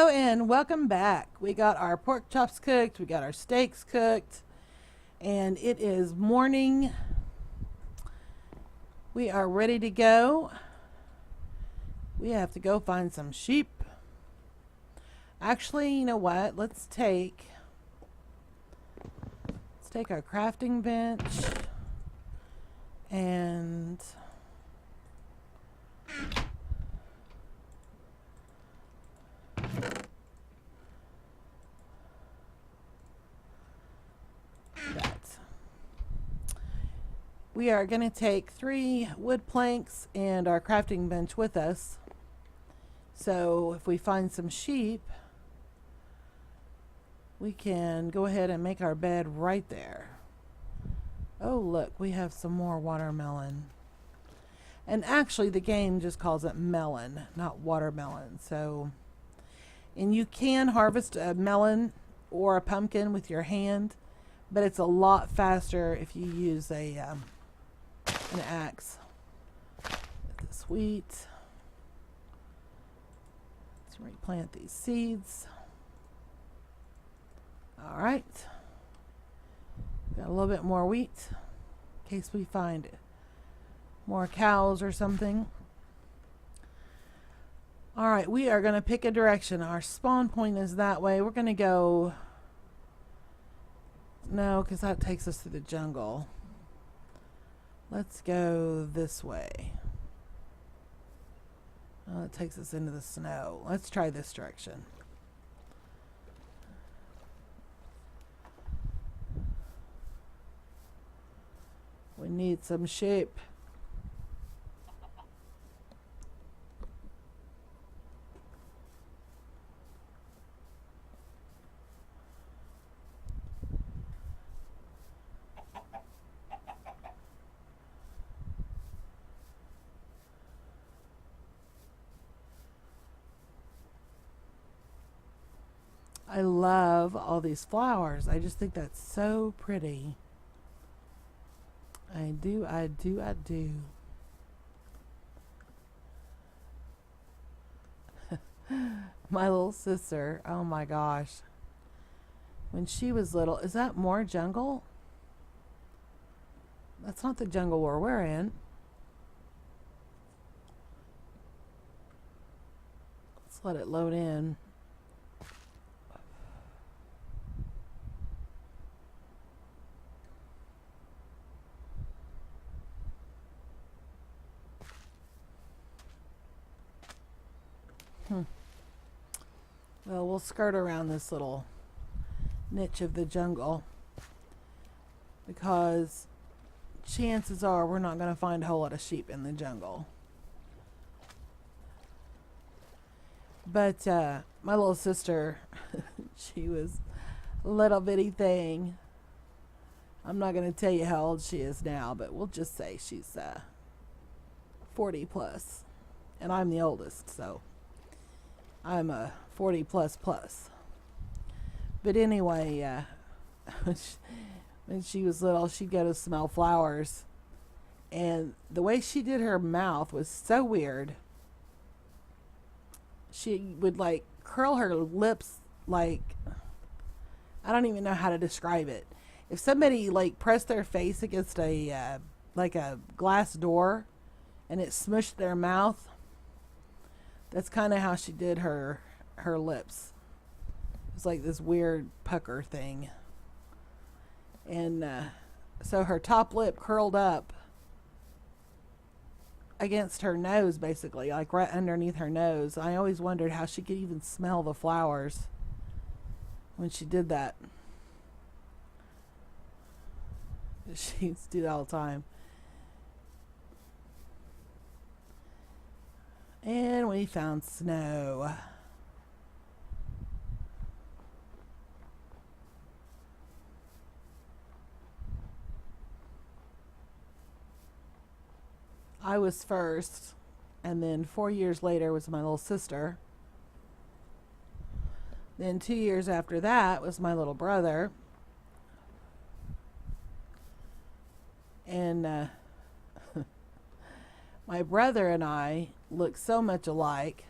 Hello and welcome back. We got our pork chops cooked, we got our steaks cooked, and it is morning. We are ready to go. We have to go find some sheep. Actually, you know what? Let's take our crafting bench and we are going to take 3 wood planks and our crafting bench with us. So if we find some sheep, we can go ahead and make our bed right there. Oh, look, we have some more watermelon. And actually, the game just calls it melon, not watermelon. So, and you can harvest a melon or a pumpkin with your hand, but it's a lot faster if you use an axe. Get this wheat. Let's replant these seeds. All right. Got a little bit more wheat in case we find more cows or something. All right, we are going to pick a direction. Our spawn point is that way. We're going to go... No, because that takes us through the jungle. Let's go this way. Oh, it takes us into the snow. Let's try this direction. We need some sheep. I love all these flowers. I just think that's so pretty. I do. My little sister, oh my gosh. When she was little, is that more jungle? That's not the jungle where we're in. Let's let it load in. Well, we'll skirt around this little niche of the jungle because chances are we're not going to find a whole lot of sheep in the jungle. But my little sister, she was a little bitty thing. I'm not going to tell you how old she is now, but we'll just say she's 40 plus. And I'm the oldest, so I'm a 40 plus. But anyway, when she was little, she'd go to smell flowers. And the way she did her mouth was so weird. She would like curl her lips like, I don't even know how to describe it. If somebody like pressed their face against a like a glass door and it smushed their mouth, that's kind of how she did her lips. It was like this weird pucker thing. And so her top lip curled up against her nose, basically, like right underneath her nose. I always wondered how she could even smell the flowers when she did that. She used to do that all the time. And we found snow. I was first, and then 4 years later was my little sister. Then 2 years after that was my little brother. And my brother and I look so much alike.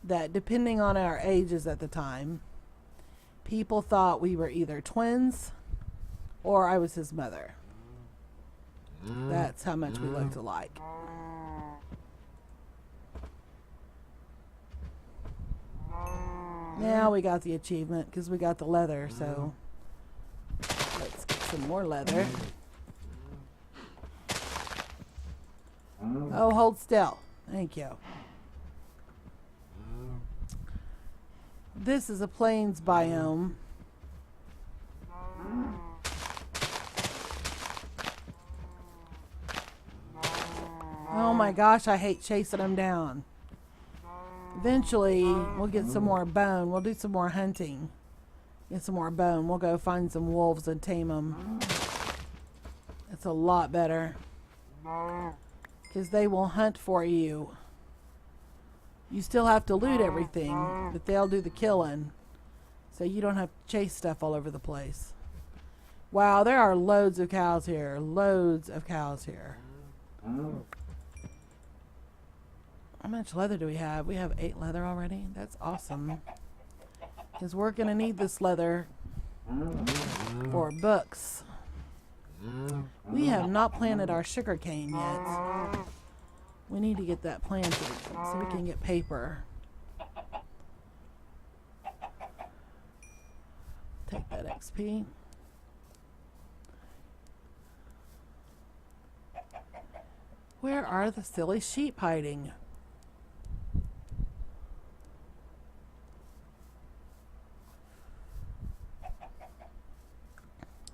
that depending on our ages at the time, people thought we were either twins or I was his mother. That's how much we looked alike. Now we got the achievement because we got the leather, so let's get some more leather. Oh, hold still. Thank you. This is a plains biome. Oh my gosh, I hate chasing them down. Eventually, we'll get some more bone. We'll do some more hunting. Get some more bone. We'll go find some wolves and tame them. It's a lot better. Because they will hunt for you. You still have to loot everything, but they'll do the killing. So you don't have to chase stuff all over the place. Wow, there are loads of cows here. Loads of cows here. How much leather do we have? We have 8 leather already. That's awesome. Because we're going to need this leather for books. We have not planted our sugar cane yet. We need to get that planted so we can get paper. Take that XP. Where are the silly sheep hiding?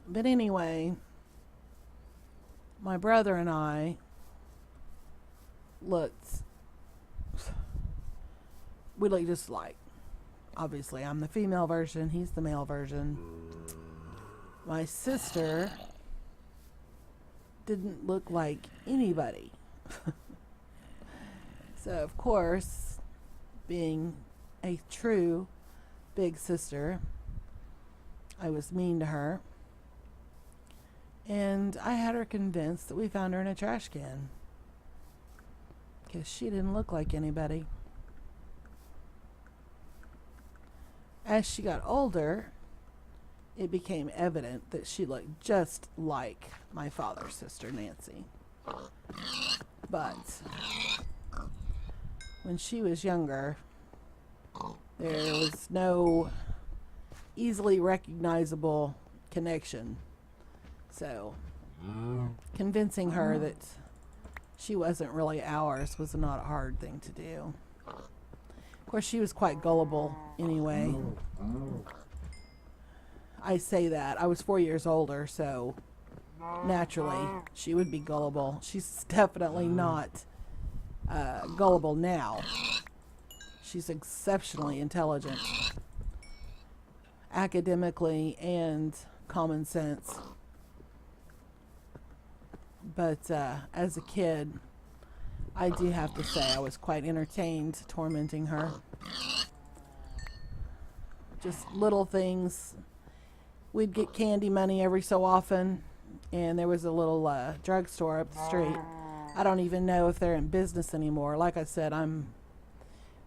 But anyway, my brother and I we look just like. Obviously, I'm the female version, he's the male version. My sister didn't look like anybody. So, of course, being a true big sister, I was mean to her. And I had her convinced that we found her in a trash can. Because she didn't look like anybody. As she got older, it became evident that she looked just like my father's sister, Nancy. But when she was younger, there was no easily recognizable connection. So, convincing her that she wasn't really ours was not a hard thing to do. Of course, she was quite gullible anyway. I say that. I was 4 years older, so naturally she would be gullible. She's definitely not gullible now. She's exceptionally intelligent, academically and common sense. But as a kid, I do have to say I was quite entertained tormenting her. Just little things. We'd get candy money every so often, and there was a little drugstore up the street. I don't even know if they're in business anymore. Like I said, I'm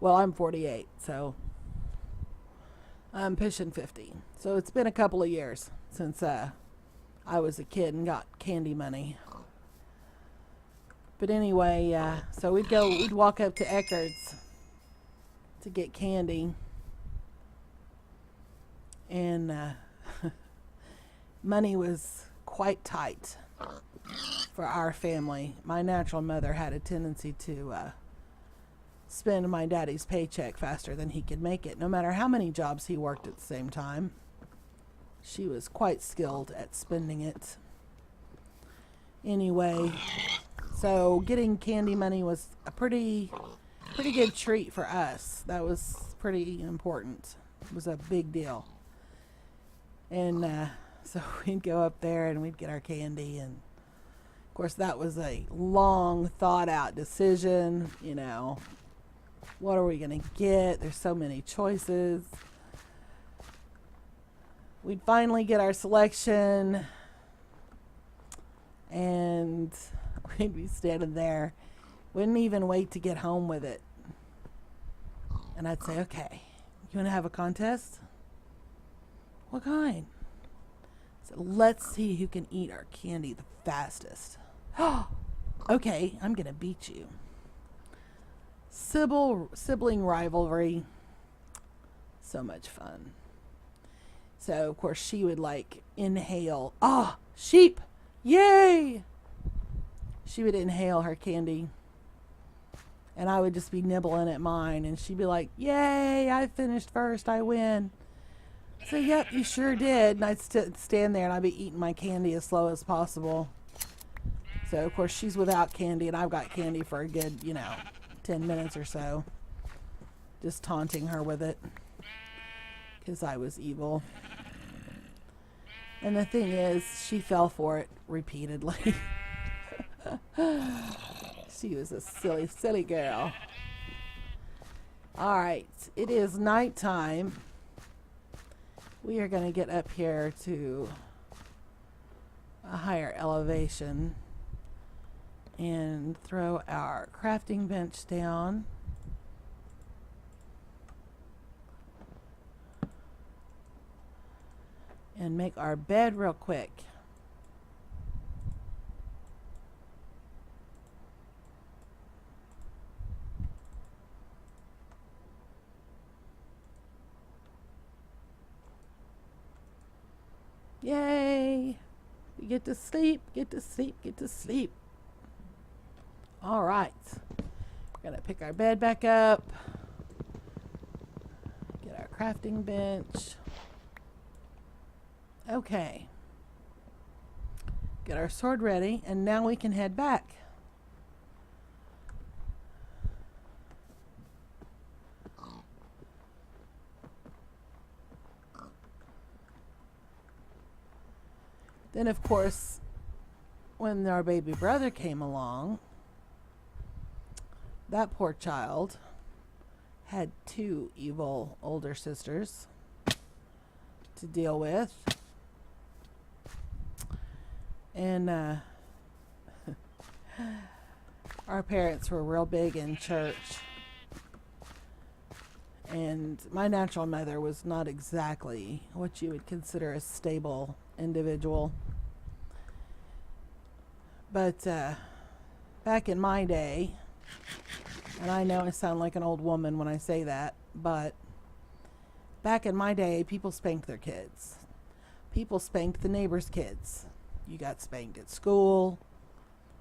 48, so I'm pushing 50. So it's been a couple of years since I was a kid and got candy money. But anyway, so we'd walk up to Eckerd's to get candy. And money was quite tight for our family. My natural mother had a tendency to spend my daddy's paycheck faster than he could make it, no matter how many jobs he worked at the same time. She was quite skilled at spending it. Anyway, so getting candy money was a pretty good treat for us. That was pretty important. It was a big deal. And so we'd go up there and we'd get our candy, and of course that was a long thought out decision, you know. What are we going to get? There's so many choices. We'd finally get our selection, and we'd be standing there. Wouldn't even wait to get home with it. And I'd say, okay, you want to have a contest? What kind? So let's see who can eat our candy the fastest. Okay, I'm going to beat you. Sibling rivalry. So much fun. So, of course, she would like inhale. Sheep! Yay! She would inhale her candy. And I would just be nibbling at mine. And she'd be like, yay, I finished first. I win. So, yep, you sure did. And I'd stand there and I'd be eating my candy as slow as possible. So, of course, she's without candy. And I've got candy for a good, 10 minutes or so. Just taunting her with it. Because I was evil. And the thing is, she fell for it repeatedly. She was a silly, silly girl. Alright, it is nighttime. We are going to get up here to a higher elevation and throw our crafting bench down. And make our bed real quick. Yay! We get to sleep, get to sleep, get to sleep. All right. We're going to pick our bed back up. Get our crafting bench. Okay. Get our sword ready, and now we can head back. Then, of course, when our baby brother came along, that poor child had 2 evil older sisters to deal with. And our parents were real big in church. And my natural mother was not exactly what you would consider a stable individual. But back in my day, and I know I sound like an old woman when I say that, but back in my day, people spanked their kids. People spanked the neighbors' kids. You got spanked at school.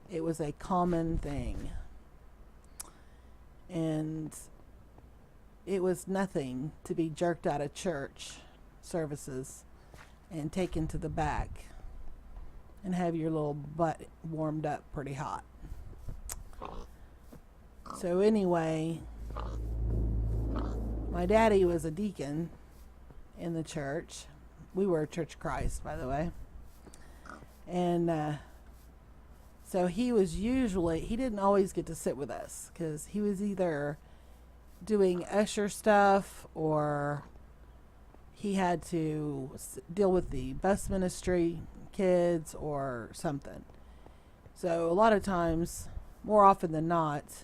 It was a common thing. And it was nothing to be jerked out of church services and taken to the back and have your little butt warmed up pretty hot. So anyway, my daddy was a deacon in the church. We were a Church of Christ, by the way. And so he didn't always get to sit with us because he was either doing usher stuff or he had to deal with the bus ministry kids or something. So a lot of times, more often than not,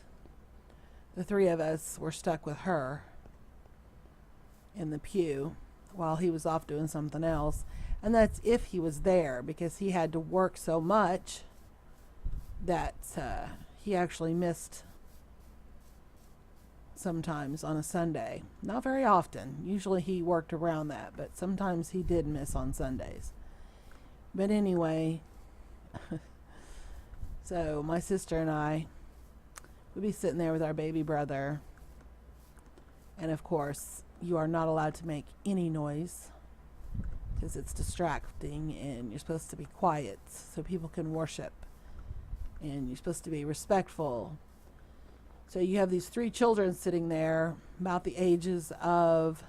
the 3 of us were stuck with her in the pew while he was off doing something else. And that's if he was there, because he had to work so much that he actually missed sometimes on a Sunday. Not very often. Usually he worked around that, but sometimes he did miss on Sundays. But anyway, so my sister and I would be sitting there with our baby brother. And of course, you are not allowed to make any noise because it's distracting, and you're supposed to be quiet so people can worship, and you're supposed to be respectful. So you have these 3 children sitting there about the ages of,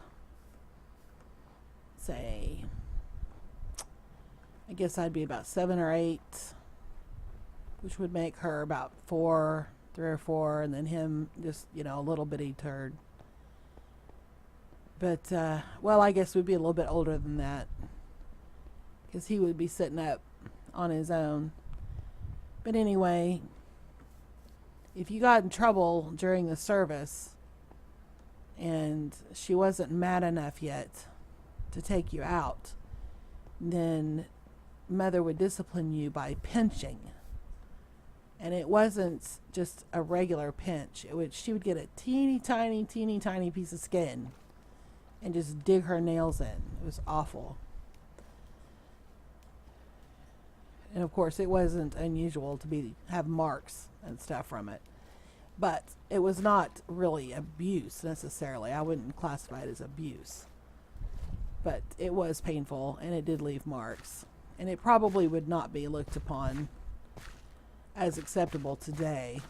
say, I guess I'd be about 7 or 8, which would make her about 3 or 4, and then him just, a little bitty turd. But, well, I guess we'd be a little bit older than that, because he would be sitting up on his own. But anyway, if you got in trouble during the service and she wasn't mad enough yet to take you out, then mother would discipline you by pinching. And it wasn't just a regular pinch. She would get a teeny tiny piece of skin and just dig her nails in. It was awful. And of course, it wasn't unusual to have marks and stuff from it. But it was not really abuse necessarily. I wouldn't classify it as abuse. But it was painful, and it did leave marks. And it probably would not be looked upon as acceptable today.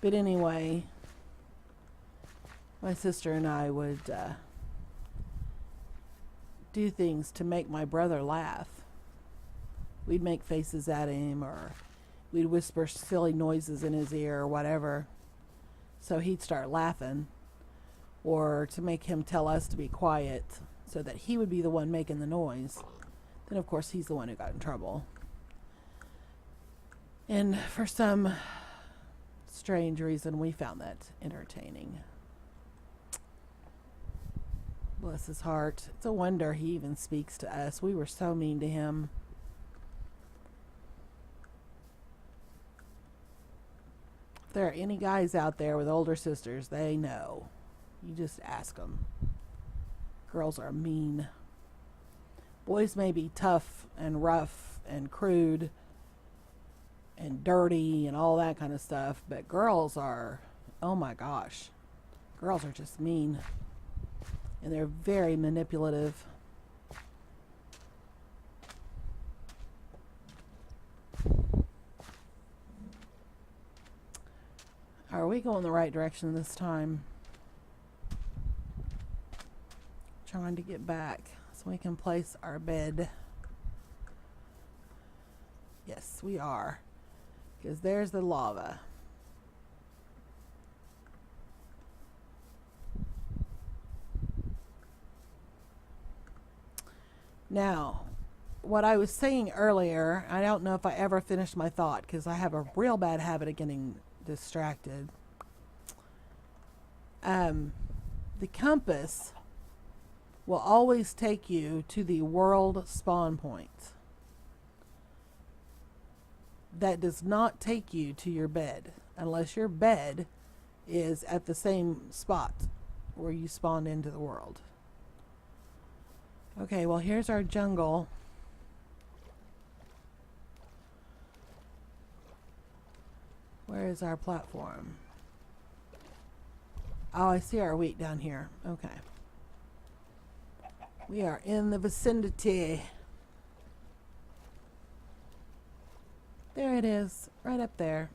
But anyway, my sister and I would do things to make my brother laugh. We'd make faces at him, or we'd whisper silly noises in his ear or whatever, so he'd start laughing, or to make him tell us to be quiet so that he would be the one making the noise. Then of course he's the one who got in trouble. And for some strange reason, we found that entertaining. Bless his heart. It's a wonder he even speaks to us. We were so mean to him. If there are any guys out there with older sisters, they know. You just ask them. Girls are mean. Boys may be tough and rough and crude and dirty and all that kind of stuff, but girls are, oh my gosh, girls are just mean, and they're very manipulative. Are we going the right direction this time? Trying to get back so we can place our bed. Yes, we are. Because there's the lava. Now, what I was saying earlier, I don't know if I ever finished my thought because I have a real bad habit of getting distracted. The compass will always take you to the world spawn point. That does not take you to your bed unless your bed is at the same spot where you spawned into the world. Okay, well, here's our jungle. Where is our platform? Oh, I see our wheat down here. Okay. We are in the vicinity. There it is, right up there.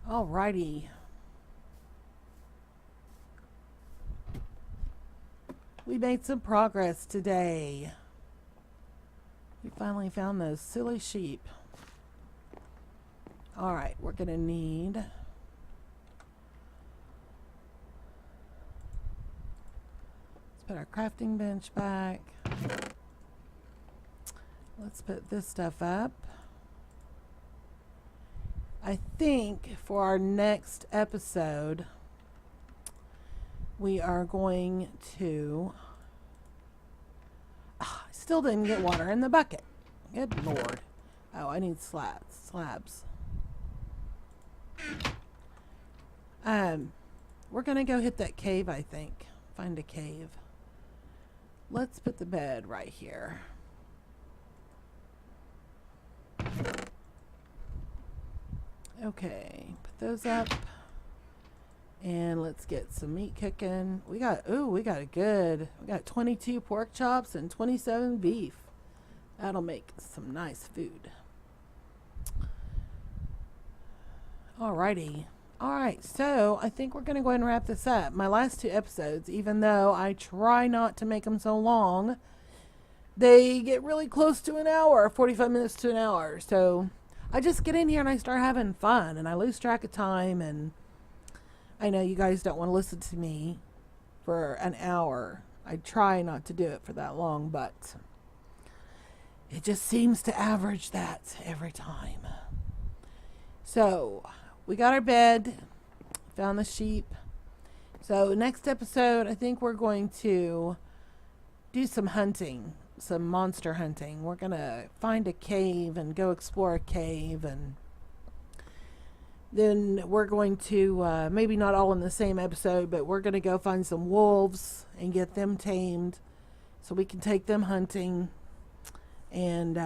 Alrighty. We made some progress today. We finally found those silly sheep. Alright, we're going to need... let's put our crafting bench back. Let's put this stuff up. I think for our next episode, we are going to... I still didn't get water in the bucket. Good Lord. Oh, I need slabs. We're going to go hit that cave, I think. Find a cave. Let's put the bed right here. Okay, put those up. And let's get some meat cooking. We got 22 pork chops and 27 beef. That'll make some nice food. Alrighty. Alright, so I think we're going to go ahead and wrap this up. My last 2 episodes, even though I try not to make them so long, they get really close to an hour, 45 minutes to an hour. So I just get in here and I start having fun and I lose track of time, and I know you guys don't want to listen to me for an hour. I try not to do it for that long, but it just seems to average that every time. So, we got our bed, found the sheep. So, next episode, I think we're going to do some hunting, some monster hunting. We're going to find a cave and go explore a cave, and then we're going to, maybe not all in the same episode, but we're going to go find some wolves and get them tamed so we can take them hunting. And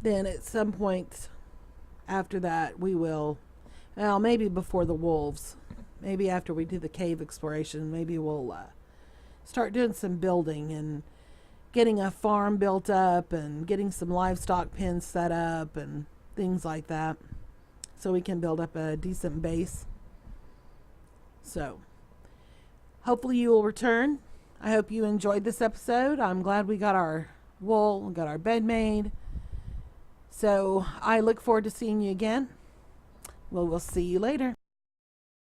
then at some point after that, we will, well, maybe before the wolves, maybe after we do the cave exploration, maybe we'll start doing some building and getting a farm built up and getting some livestock pens set up and things like that, so we can build up a decent base. So, hopefully you will return. I hope you enjoyed this episode. I'm glad we got our wool, got our bed made. So, I look forward to seeing you again. Well, we'll see you later.